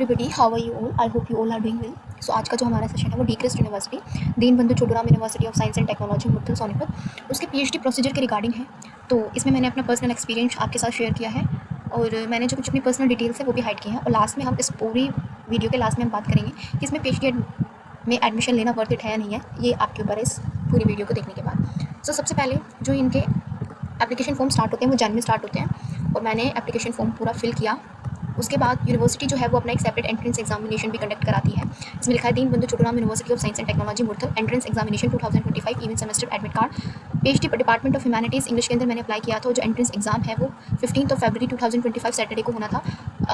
Everybody, how are you all? I hope you all are doing well. So आज का जो हमारा session है वो DCRUST university, Deenbandhu Chhoturam university of science and technology मुद्दल सोनीपत, उसके पीएचडी प्रोसीजर के रिगार्डिंग है। तो इसमें मैंने अपना पर्सनल एक्सपीरियंस आपके साथ शेयर किया है और मैंने जो कुछ अपनी पर्सनल डिटेल्स है वो भी हाइड की हैं। और लास्ट में हम इस पूरी वीडियो के लास्ट में हम बात करेंगे कि इसमें पीएचडी में एडमिशन लेना वर्थ इट है या नहीं है। ये आपके ऊपर है इस पूरी वीडियो को देखने के बाद। सो सबसे पहले जो इनके एप्लीकेशन फॉर्म स्टार्ट होते हैं वो जनवरी में स्टार्ट होते हैं और मैंने एप्लीकेशन फॉर्म पूरा फिल किया। उसके बाद यूनिवर्सिटी जो है वो अपना एक सेपरेट एंट्रेंस एग्जामिनेशन भी कंडक्ट कराती है। इसमें लिखा है Deenbandhu Chhoturam university of science and technology Murthal entrance examination 2025 even semester admit card PhD department of humanities English के अंदर मैंने अप्लाई किया था। जो एंट्रेंस एग्जाम है वो 15 फरवरी 2025 सैटरडे को होना था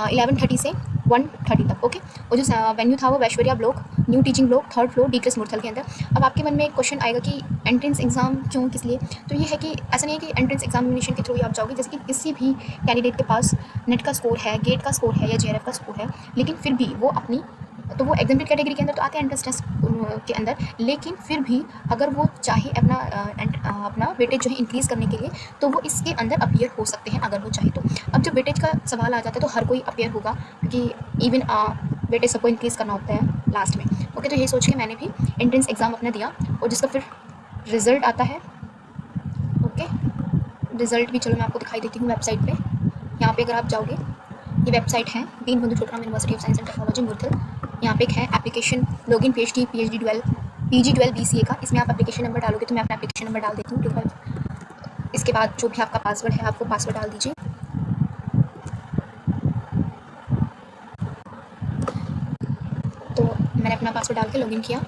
11:30 से 1:30 तक। ओके, और जो वेन्यू था वो वैश्वर्या block, new teaching block, 3rd floor, DCRUST Murthal के अंदर। अब आपके मन में एक क्वेश्चन आएगा कि एंट्रेंस एग्जाम क्यों, किस लिए? तो ये है कि ऐसा नहीं है कि एंट्रेंस एग्जामिनेशन के थ्रू ही आप जाओगे। जैसे कि किसी भी कैंडिडेट के पास नेट का स्कोर है, गेट का स्कोर है या जेआरएफ का स्कोर है, लेकिन फिर भी वो अपनी तो वो एग्जाम्प्टेड कैटेगरी के अंदर तो आते हैं एंट्रेंस टेस्ट के अंदर, लेकिन फिर भी अगर वो चाहे अपना वेटेज जो है इंक्रीज़ करने के लिए तो वो इसके अंदर अपीयर हो सकते हैं अगर वो चाहे तो। अब जब वेटेज का सवाल आ जाता है तो हर कोई अपीयर होगा, क्योंकि इवन वेटेज सबको इंक्रीज़ करना होता है लास्ट में। ओके, तो ये सोच के मैंने भी एंट्रेंस एग्ज़ाम अपना दिया और जिसका फिर रिज़ल्ट आता है। ओके, रिज़ल्ट भी चलो मैं आपको दिखाई देती हूँ वेबसाइट पे। यहाँ पे अगर आप जाओगे, ये वेबसाइट है Deenbandhu Chhoturam university of science and technology Murthal. यहाँ पे एक है एप्लीकेशन लॉगिन पीएचडी 12 बीसीए का। इसमें आप एप्लीकेशन नंबर डालोगे तो मैं अपना एप्लीकेशन नंबर डाल देती हूँ 25। इसके बाद जो भी आपका पासवर्ड है आपको पासवर्ड डाल दीजिए। तो मैंने अपना पासवर्ड डाल के लॉगिन किया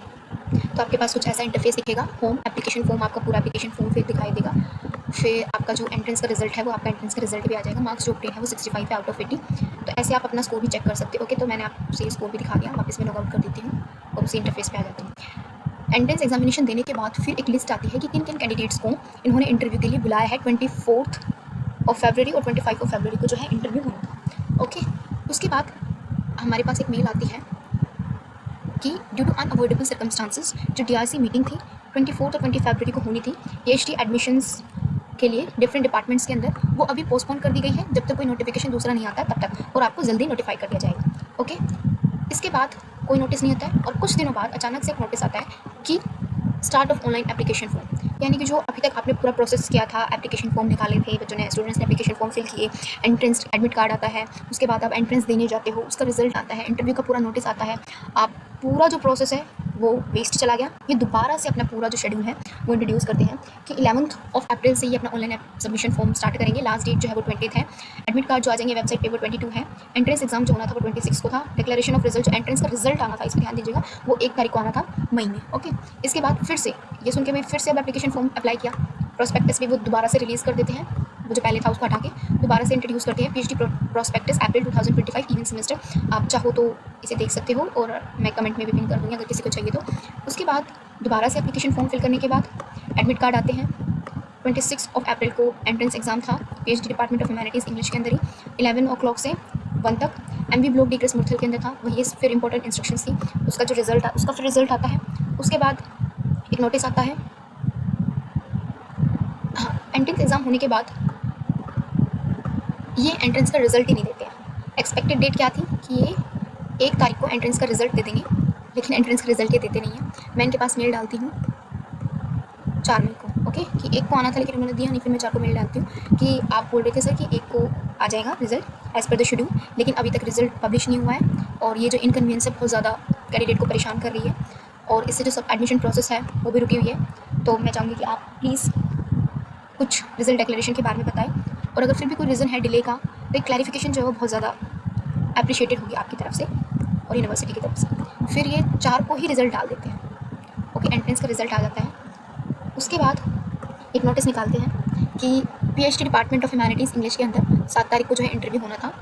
तो आपके पास कुछ ऐसा इंटरफेस दिखेगा। होम एप्लीकेशन फॉर्म, आपका पूरा एप्लीकेशन फॉर्म फिर दिखाई देगा। फिर आपका जो एंट्रेंस का रिजल्ट है वो आपका एंट्रेंस का रिजल्ट भी आ जाएगा। मार्क्स जो ऑब्टेन है वो 65 आउट ऑफ 80। तो ऐसे आप अपना स्कोर भी चेक कर सकते हो। ओके, तो मैंने आपसे स्कोर भी दिखा दिया। वापस मैं लॉग आउट कर देती हूँ और उसी इंटरफेस पे आ जाती हूँ। एंट्रेंस एग्जामिनेशन देने के बाद फिर एक लिस्ट आती है कि किन किन कैंडिडेट्स को इन्होंने इंटरव्यू के लिए बुलाया है। 24 फरवरी और 25 फरवरी को जो है इंटरव्यू होना था। ओके, उसके बाद हमारे पास एक मेल आती है कि ड्यू टू अनअवॉइडेबल सर्कमस्टांसेस जो डीआरसी मीटिंग थी 24 और 20 फरवरी को होनी थी पीएचडी एडमिशन्स के लिए डिफरेंट डिपार्टमेंट्स के अंदर, वो अभी पोस्टपोन कर दी गई है जब तक कोई नोटिफिकेशन दूसरा नहीं आता है तब तक, और आपको जल्दी नोटिफाई कर दिया जाएगा। ओके, इसके बाद कोई नोटिस नहीं आता है और कुछ दिनों बाद अचानक से एक नोटिस आता है कि start of online application form, यानी कि जो अभी तक आपने पूरा प्रोसेस किया था, एप्लीकेशन फॉर्म निकाले थे बच्चों ने, स्टूडेंट्स ने एप्लीकेशन फॉर्म फिल किए, एंट्रेंस एडमिट कार्ड आता है, उसके बाद आप एंट्रेंस देने जाते हो, उसका रिजल्ट आता है, इंटरव्यू का पूरा नोटिस आता है, आप पूरा जो प्रोसेस है वो वेस्ट चला गया। ये दोबारा से अपना पूरा जो शेड्यूल है वो इंट्रोड्यूस करते हैं कि 11 अप्रैल से ये अपना ऑनलाइन सबमिशन फॉर्म स्टार्ट करेंगे। लास्ट डेट जो है वो 20 है। एडमिट कार्ड जो आ जाएंगे वेबसाइट पे वो 22 है। एंट्रेंस एग्जाम जो होना था वो 26 को था। डिक्लेरेशन ऑफ रिजल्ट, जो एंट्रेंस का रिजल्ट आना था, इस पर ध्यान दीजिएगा, वो 1 तारीख को आना था मई में। ओके, इसके बाद फिर से ये सुन के मैं फिर से अब एप्लीकेशन फॉर्म अप्लाई किया। प्रोस्पेक्टस भी वो दोबारा से रिलीज़ कर देते हैं, वो जो पहले था उसको हटा के दोबारा से इंट्रोड्यूस करते हैं। पीएचडी प्रोस्पेक्टस अप्रैल 2025 इवन सेमेस्टर। आप चाहो तो इसे देख सकते हो और मैं कमेंट में भी पिन कर दूँगी अगर किसी को चाहिए तो। उसके बाद दोबारा से एप्लीकेशन फॉर्म फिल करने के बाद एडमिट कार्ड आते हैं। 26 अप्रैल को एंट्रेंस एग्जाम था PhD department of humanities English के अंदर ही 11 o'clock से 1 तक। एमबी ब्लॉक डीक्रेस्ट मुरथल के अंदर था। वही फिर इंपॉर्टेंट इंस्ट्रक्शंस थी। उसका जो रिजल्ट उसका फिर रिजल्ट आता है। उसके बाद एक नोटिस आता है। हाँ, एंट्रेंस एग्ज़ाम होने के बाद ये एंट्रेंस का रिजल्ट ही नहीं देते हैं। एक्सपेक्टेड डेट क्या थी कि ये 1 तारीख को एंट्रेंस का रिजल्ट दे देंगे, लेकिन एंट्रेंस का रिजल्ट ये देते नहीं हैं। मैं इनके पास मेल डालती हूँ 4 मई को। ओके, कि 1 को आना था लेकिन उन्होंने दिया नहीं। फिर मैं 4 को मेल डालती हूँ कि आप बोल रहे थे सर कि 1 को आ जाएगा result as per the schedule, लेकिन अभी तक रिजल्ट पब्लिश नहीं हुआ है और ये जो इनकन्वीनियंस है बहुत ज़्यादा कैंडिडेट को परेशान कर रही है और इससे जो सब एडमिशन प्रोसेस है वो भी रुकी हुई है। तो मैं चाहूँगी कि आप प्लीज़ कुछ रिजल्ट डिक्लेरेशन के बारे में बताएं, और अगर फिर भी कोई रीज़न है डिले का तो एक क्लैरिफिकेशन जो है वो बहुत ज़्यादा अप्रिशिएटेड होगी आपकी तरफ से और यूनिवर्सिटी की तरफ से। फिर ये 4 को ही रिज़ल्ट डाल देते हैं। ओके, एंट्रेंस का रिज़ल्ट आ जाता है। उसके बाद एक नोटिस निकालते हैं कि PhD department of humanities English के अंदर 7 तारीख को जो है इंटरव्यू होना था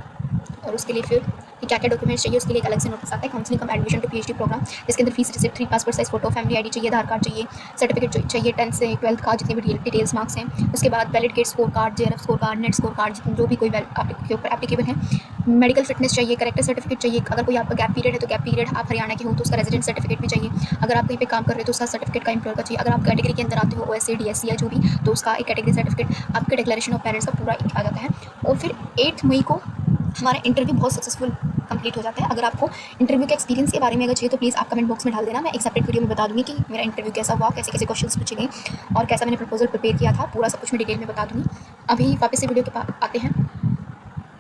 और उसके लिए फिर कि क्या क्या डॉक्यूमेंट्स चाहिए उसके लिए एक अलग से नोटिस आता है। Counselling cum admission to PhD programme, जिसके अंदर fees receipt, 3 passport size photo, family ID चाहिए, आधार कार्ड चाहिए, सर्टिफिकेट चाहिए 10th से 12th का जितने भी डिटेल्स मार्क्स हैं। उसके बाद valid GATE score card, JRF score card, NET score card, जो भी कोई आपके ऊपर एप्लीकेबल है। मेडिकल फिटनेस चाहिए, करेक्टर सर्टिफिकेट चाहिए। अगर कोई आपका गैप पीरियड है तो गैप पीरियड, आप हरियाणा के हो तो उसका रेजिडेंट सर्टिफिकेट भी चाहिए। अगर आप कहीं पे काम कर रहे हो तो उसका सर्टिफिकेट का एम्प्लॉयर का चाहिए। अगर आप कैटेगरी के अंदर आते हो ओएससी, डीएससी या जो भी, तो उसका एक कैटेगरी सर्टिफिकेट, आपके डिक्लेरेशन ऑफ पेरेंट्स का पूरा आ जाता है। और फिर 8 मई को हमारा इंटरव्यू बहुत सक्सेसफुल कंप्लीट हो जाता है। अगर आपको इंटरव्यू के एक्सपीरियंस के बारे में अगर चाहिए तो प्लीज़ आप कमेंट बॉक्स में डाल देना, मैं एक सेपरेट वीडियो में बता दूँगी कि मेरा इंटरव्यू कैसा हुआ, कैसे कैसे क्वेश्चंस पूछे गए और कैसा मैंने प्रपोजल प्रिपेयर किया था, पूरा सब कुछ मैं डिटेल में बता दूँगी। अभी वापस से वीडियो के पास आते हैं।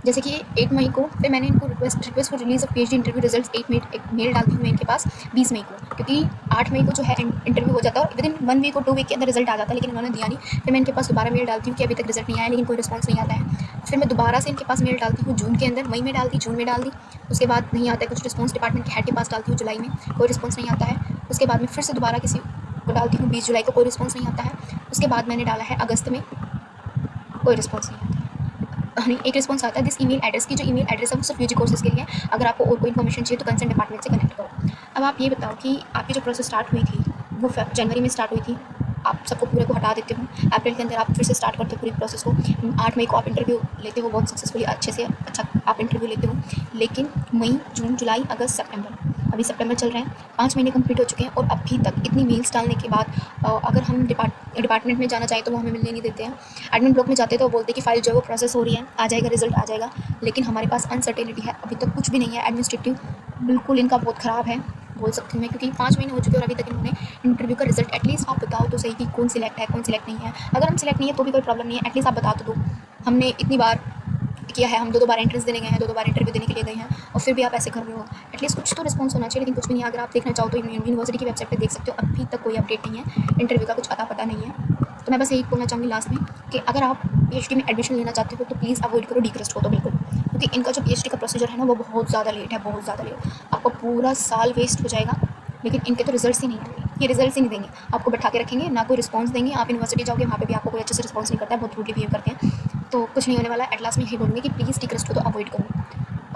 जैसे कि 8 मई को फिर मैंने इनको request for release of PhD interview results 8 मई एक मेल डालती हूँ मैं इनके पास 20 मई को, क्योंकि 8 मई को जो है इंटरव्यू हो जाता है और विद इन 1 वीक और 2 वीक के अंदर रिजल्ट आ जाता है, लेकिन उन्होंने दिया नहीं। फिर मैं इनके पास दोबारा मेल डालती हूँ कि अभी तक रिजल्ट नहीं आया, लेकिन कोई रिस्पॉन्स नहीं आता है। फिर मैं दोबारा से इनके पास मेल डालती हूँ जून के अंदर, मई में डाल दी, जून में डाल दी, उसके बाद नहीं आता है कुछ रिस्पॉन्स। डिपार्टमेंट के हेड के पास डालती हूँ जुलाई में, कोई रिस्पॉन्स नहीं आता है। उसके बाद में फिर से दोबारा किसी को डालती हूँ 20 जुलाई को, कोई रिस्पॉन्स नहीं आता है। उसके बाद मैंने डाला है अगस्त में, कोई रिस्पॉन्स नहीं आता। नहीं, एक रिस्पॉन्स आता है दिस ईमेल एड्रेस की, जो ईमेल एड्रेस है वो सिर्फ यूजी कोर्सेज के लिए है। अगर आपको और कोई इन्फॉर्मेशन चाहिए तो कंसर्न डिपार्टमेंट से कनेक्ट करो। अब आप ये बताओ कि आपकी जो प्रोसेस स्टार्ट हुई थी वो जनवरी में स्टार्ट हुई थी, आप सबको पूरे को हटा देते हो, अप्रैल के अंदर आप फिर से स्टार्ट करते हो पूरी प्रोसेस को, 8 मई को आप इंटरव्यू लेते हो बहुत सक्सेसफुली, अच्छे से अच्छा आप इंटरव्यू लेते हो, लेकिन मई, जून, जुलाई, अगस्त, सितंबर, अभी सितंबर चल रहे हैं, 5 महीने कंप्लीट हो चुके हैं और अभी तक इतनी मेल्स डालने के बाद अगर हम डिपार्टमेंट में जाना चाहें तो वो हमें मिलने नहीं देते हैं। एडमिन ब्लॉक में जाते हैं तो वो बोलते हैं कि फाइल जो है वो प्रोसेस हो रही है, आ जाएगा, रिजल्ट आ जाएगा, लेकिन हमारे पास अनसर्टेनिटी है, अभी तक कुछ भी नहीं है। एडमिनिस्ट्रेटिव बिल्कुल इनका बहुत ख़राब है बोल सकती हूँ मैं, क्योंकि 5 महीने हो चुके हैं और अभी तक इन्होंने इंटरव्यू का रिजल्ट एटलीस्ट आप बताओ तो सही कि कौन सिलेक्ट है कौन सिलेक्ट नहीं है। अगर हम सिलेक्ट नहीं है तो भी कोई प्रॉब्लम नहीं है, एटलीस्ट आप बता तो दो। हमने इतनी बार किया है, हम 2-2 बार एंट्रेंस देने गए हैं, 2-2 बार इंटरव्यू देने के लिए गए हैं और फिर भी आप ऐसे कर रहे हो। एटलीस्ट कुछ तो रिस्पॉन्स होना चाहिए, लेकिन कुछ भी नहीं है। अगर आप देखना चाहो तो यूनिवर्सिटी की वेबसाइट पे देख सकते हो, अभी तक कोई अपडेट नहीं है, इंटरव्यू का कुछ अता पता नहीं है। तो मैं बस यही बोलना चाहूँगी लास्ट में कि अगर आप पीएचडी में एडमिशन लेना चाहते हो तो प्लीज़ अवॉइड करो डिक्रस्ट को तो बिल्कुल, क्योंकि इनका जो पीएचडी का प्रोसीजर है ना वो बहुत ज़्यादा लेट है, बहुत ज़्यादा लेट। आपका पूरा साल वेस्ट हो जाएगा, लेकिन इनके तो रिजल्ट्स ही नहीं आएंगे, ये रिजल्ट्स ही नहीं देंगे, आपको बैठा के रखेंगे, ना कोई रिस्पॉन्स देंगे। आप यूनिवर्सिटी जाओगे वहाँ पे भी आपको कोई अच्छे से रिस्पॉन्स नहीं करता है, बहुत रूडली बिहेव करते हैं, तो कुछ नहीं होने वाला है। एट लास्ट में यही बोलूँगी कि प्लीज़ डिक्रस्ट को तो अवॉइड करो।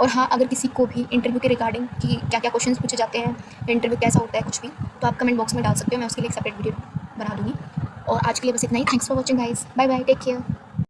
और हाँ, अगर किसी को भी इंटरव्यू के रिगार्डिंग कि क्या क्या क्वेश्चंस पूछे जाते हैं, इंटरव्यू कैसा होता है, कुछ भी, तो आप कमेंट बॉक्स में डाल सकते हो, मैं उसके लिए एक सेपरेट वीडियो बना दूँगी। और आज के लिए बस इतना ही। Thanks for watching guys, bye bye, take care.